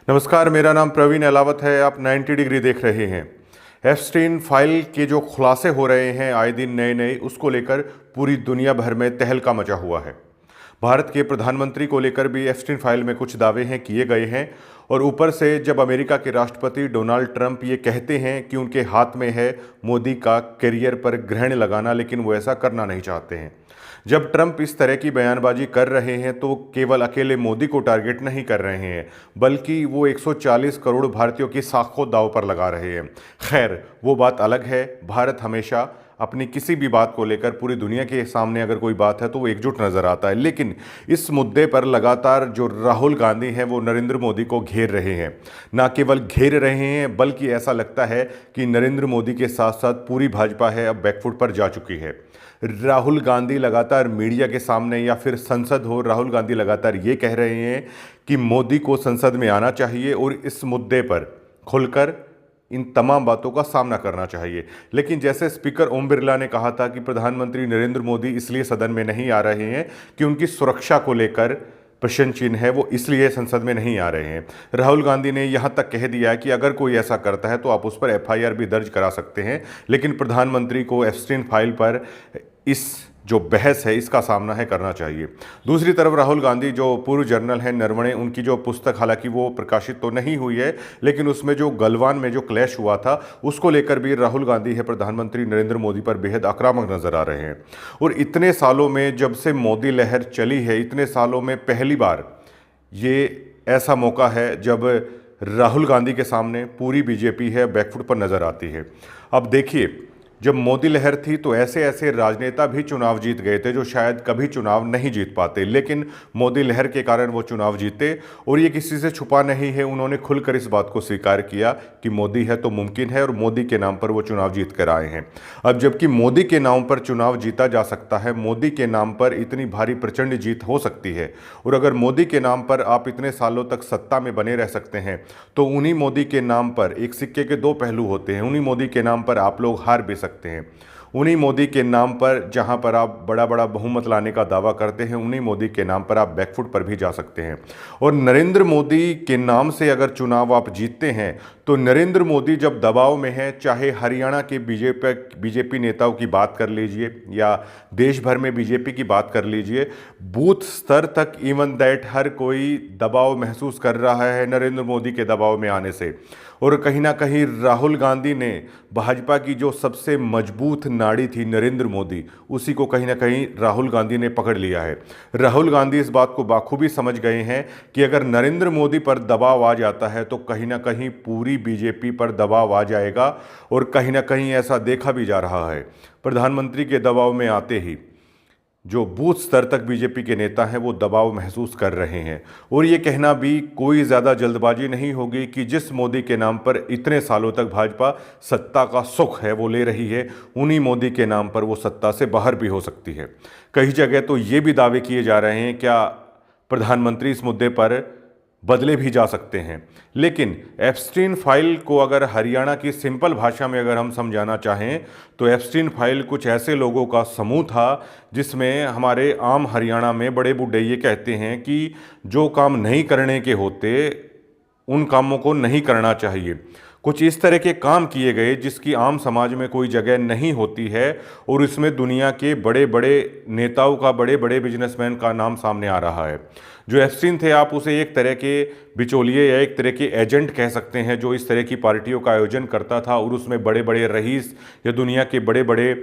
नमस्कार, मेरा नाम प्रवीण अलावत है। आप 90 डिग्री देख रहे हैं। एप्स्टीन फाइल के जो खुलासे हो रहे हैं आए दिन नए नए, उसको लेकर पूरी दुनिया भर में तहलका मचा हुआ है। भारत के प्रधानमंत्री को लेकर भी एप्स्टीन फाइल में कुछ दावे हैं किए गए हैं, और ऊपर से जब अमेरिका के राष्ट्रपति डोनाल्ड ट्रंप ये कहते हैं कि उनके हाथ में है मोदी का करियर पर ग्रहण लगाना, लेकिन वो ऐसा करना नहीं चाहते हैं। जब ट्रंप इस तरह की बयानबाजी कर रहे हैं तो केवल अकेले मोदी को टारगेट नहीं कर रहे हैं, बल्कि वो 140 करोड़ भारतीयों की साख को दांव पर लगा रहे हैं। खैर, वो बात अलग है। भारत हमेशा अपनी किसी भी बात को लेकर पूरी दुनिया के सामने अगर कोई बात है तो वो एकजुट नजर आता है, लेकिन इस मुद्दे पर लगातार जो राहुल गांधी हैं वो नरेंद्र मोदी को घेर रहे हैं। ना केवल घेर रहे हैं, बल्कि ऐसा लगता है कि नरेंद्र मोदी के साथ साथ पूरी भाजपा है अब बैकफुट पर जा चुकी है। राहुल गांधी लगातार मीडिया के सामने या फिर संसद हो, राहुल गांधी लगातार ये कह रहे हैं कि मोदी को संसद में आना चाहिए और इस मुद्दे पर खुलकर इन तमाम बातों का सामना करना चाहिए। लेकिन जैसे स्पीकर ओम बिरला ने कहा था कि प्रधानमंत्री नरेंद्र मोदी इसलिए सदन में नहीं आ रहे हैं कि उनकी सुरक्षा को लेकर प्रश्न चिन्ह है, वो इसलिए संसद में नहीं आ रहे हैं। राहुल गांधी ने यहाँ तक कह दिया कि अगर कोई ऐसा करता है तो आप उस पर एफआईआर भी दर्ज करा सकते हैं, लेकिन प्रधानमंत्री को एप्स्टीन फाइल पर इस जो बहस है इसका सामना है करना चाहिए। दूसरी तरफ राहुल गांधी जो पूर्व जर्नल हैं नरवणे, उनकी जो पुस्तक हालांकि वो प्रकाशित तो नहीं हुई है, लेकिन उसमें जो गलवान में जो क्लैश हुआ था उसको लेकर भी राहुल गांधी है प्रधानमंत्री नरेंद्र मोदी पर बेहद आक्रामक नजर आ रहे हैं। और इतने सालों में जब से मोदी लहर चली है, इतने सालों में पहली बार ये ऐसा मौका है जब राहुल गांधी के सामने पूरी बीजेपी है बैकफुट पर नजर आती है। अब देखिए, जब मोदी लहर थी तो ऐसे ऐसे राजनेता भी चुनाव जीत गए थे जो शायद कभी चुनाव नहीं जीत पाते, लेकिन मोदी लहर के कारण वो चुनाव जीते। और ये किसी से छुपा नहीं है, उन्होंने खुलकर इस बात को स्वीकार किया कि मोदी है तो मुमकिन है, और मोदी के नाम पर वो चुनाव जीत कर आए हैं। अब जबकि मोदी के नाम पर चुनाव जीता जा सकता है, मोदी के नाम पर इतनी भारी प्रचंड जीत हो सकती है, और अगर मोदी के नाम पर आप इतने सालों तक सत्ता में बने रह सकते हैं, तो उन्हीं मोदी के नाम पर एक सिक्के के दो पहलू होते हैं। उन्हीं मोदी के नाम पर आप लोग हार भी सकते हैं। उन्हीं मोदी के नाम पर जहां पर आप बड़ा बड़ा बहुमत लाने का दावा करते हैं, उन्हीं मोदी के नाम पर आप बैकफुट पर भी जा सकते हैं। और नरेंद्र मोदी के नाम से अगर चुनाव आप जीतते हैं तो नरेंद्र मोदी जब दबाव में है, चाहे हरियाणा के बीजेपी नेताओं की बात कर लीजिए या देश भर में बीजेपी की बात कर लीजिए, बूथ स्तर तक इवन दैट हर कोई दबाव महसूस कर रहा है नरेंद्र मोदी के दबाव में आने से। और कहीं ना कहीं राहुल गांधी ने भाजपा की जो सबसे मजबूत नाड़ी थी नरेंद्र मोदी, उसी को कहीं ना कहीं राहुल गांधी ने पकड़ लिया है। राहुल गांधी इस बात को बाखूबी समझ गए हैं कि अगर नरेंद्र मोदी पर दबाव आ जाता है तो कहीं ना कहीं पूरी बीजेपी पर दबाव आ जाएगा। और कहीं ना कहीं ऐसा देखा भी जा रहा है, प्रधानमंत्री के दबाव में आते ही जो बूथ स्तर तक बीजेपी के नेता हैं वो दबाव महसूस कर रहे हैं। और ये कहना भी कोई ज़्यादा जल्दबाजी नहीं होगी कि जिस मोदी के नाम पर इतने सालों तक भाजपा सत्ता का सुख है वो ले रही है, उन्हीं मोदी के नाम पर वो सत्ता से बाहर भी हो सकती है। कई जगह तो ये भी दावे किए जा रहे हैं क्या प्रधानमंत्री इस मुद्दे पर बदले भी जा सकते हैं। लेकिन एप्स्टीन फाइल को अगर हरियाणा की सिंपल भाषा में अगर हम समझाना चाहें तो एप्स्टीन फाइल कुछ ऐसे लोगों का समूह था जिसमें हमारे आम हरियाणा में बड़े बूढ़े ये कहते हैं कि जो काम नहीं करने के होते उन कामों को नहीं करना चाहिए। कुछ इस तरह के काम किए गए जिसकी आम समाज में कोई जगह नहीं होती है, और इसमें दुनिया के बड़े बड़े नेताओं का, बड़े बड़े बिजनेसमैन का नाम सामने आ रहा है। जो एप्स्टीन थे, आप उसे एक तरह के बिचौलिए या एक तरह के एजेंट कह सकते हैं जो इस तरह की पार्टियों का आयोजन करता था, और उसमें बड़े बड़े रईस या दुनिया के बड़े बड़े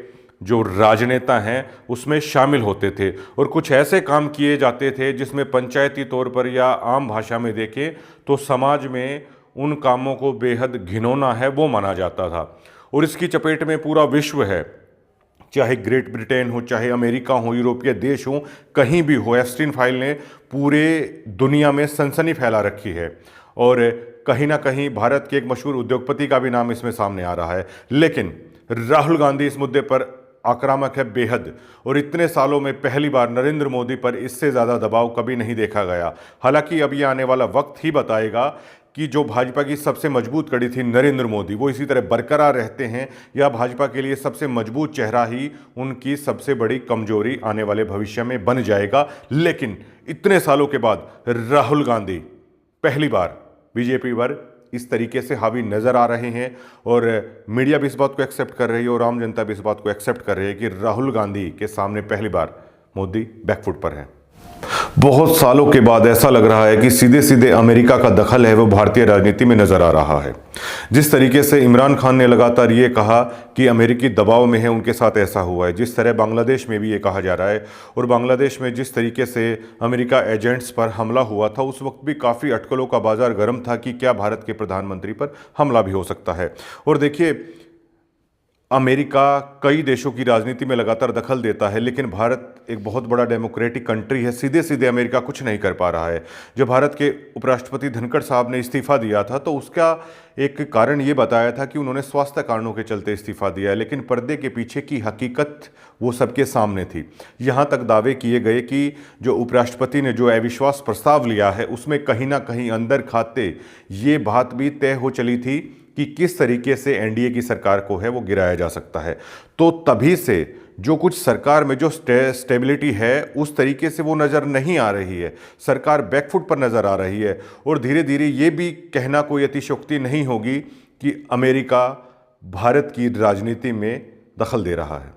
जो राजनेता हैं उसमें शामिल होते थे। और कुछ ऐसे काम किए जाते थे जिसमें पंचायती तौर पर या आम भाषा में देखें तो समाज में उन कामों को बेहद घिनौना है वो माना जाता था। और इसकी चपेट में पूरा विश्व है, चाहे ग्रेट ब्रिटेन हो, चाहे अमेरिका हो, यूरोपीय देश हो, कहीं भी हो। एप्स्टीन फाइल ने पूरे दुनिया में सनसनी फैला रखी है, और कहीं ना कहीं भारत के एक मशहूर उद्योगपति का भी नाम इसमें सामने आ रहा है। लेकिन राहुल गांधी इस मुद्दे पर आक्रामक है बेहद, और इतने सालों में पहली बार नरेंद्र मोदी पर इससे ज़्यादा दबाव कभी नहीं देखा गया। हालांकि अब ये आने वाला वक्त ही बताएगा कि जो भाजपा की सबसे मजबूत कड़ी थी नरेंद्र मोदी, वो इसी तरह बरकरार रहते हैं, या भाजपा के लिए सबसे मजबूत चेहरा ही उनकी सबसे बड़ी कमजोरी आने वाले भविष्य में बन जाएगा। लेकिन इतने सालों के बाद राहुल गांधी पहली बार बीजेपी पर इस तरीके से हावी नज़र आ रहे हैं और मीडिया भी इस बात को एक्सेप्ट कर रही है और आम जनता भी इस बात को एक्सेप्ट कर रही है कि राहुल गांधी के सामने पहली बार मोदी बैकफुट पर हैं। बहुत सालों के बाद ऐसा लग रहा है कि सीधे सीधे अमेरिका का दखल है वो भारतीय राजनीति में नजर आ रहा है। जिस तरीके से इमरान खान ने लगातार ये कहा कि अमेरिकी दबाव में है, उनके साथ ऐसा हुआ है, जिस तरह बांग्लादेश में भी ये कहा जा रहा है और बांग्लादेश में जिस तरीके से अमेरिका एजेंट्स पर हमला हुआ था उस वक्त भी काफ़ी अटकलों का बाजार गर्म था कि क्या भारत के प्रधानमंत्री पर हमला भी हो सकता है। और देखिए, अमेरिका कई देशों की राजनीति में लगातार दखल देता है, लेकिन भारत एक बहुत बड़ा डेमोक्रेटिक कंट्री है, सीधे सीधे अमेरिका कुछ नहीं कर पा रहा है। जब भारत के उपराष्ट्रपति धनखड़ साहब ने इस्तीफा दिया था तो उसका एक कारण ये बताया था कि उन्होंने स्वास्थ्य कारणों के चलते इस्तीफा दिया है, लेकिन पर्दे के पीछे की हकीकत वो सबके सामने थी। यहाँ तक दावे किए गए कि जो उपराष्ट्रपति ने जो अविश्वास प्रस्ताव लिया है उसमें कहीं ना कहीं अंदर खाते ये बात भी तय हो चली थी कि किस तरीके से एनडीए की सरकार को है वो गिराया जा सकता है। तो तभी से जो कुछ सरकार में जो स्टेबिलिटी है उस तरीके से वो नज़र नहीं आ रही है, सरकार बैकफुट पर नज़र आ रही है। और धीरे धीरे ये भी कहना कोई अतिशयोक्ति नहीं होगी कि अमेरिका भारत की राजनीति में दखल दे रहा है।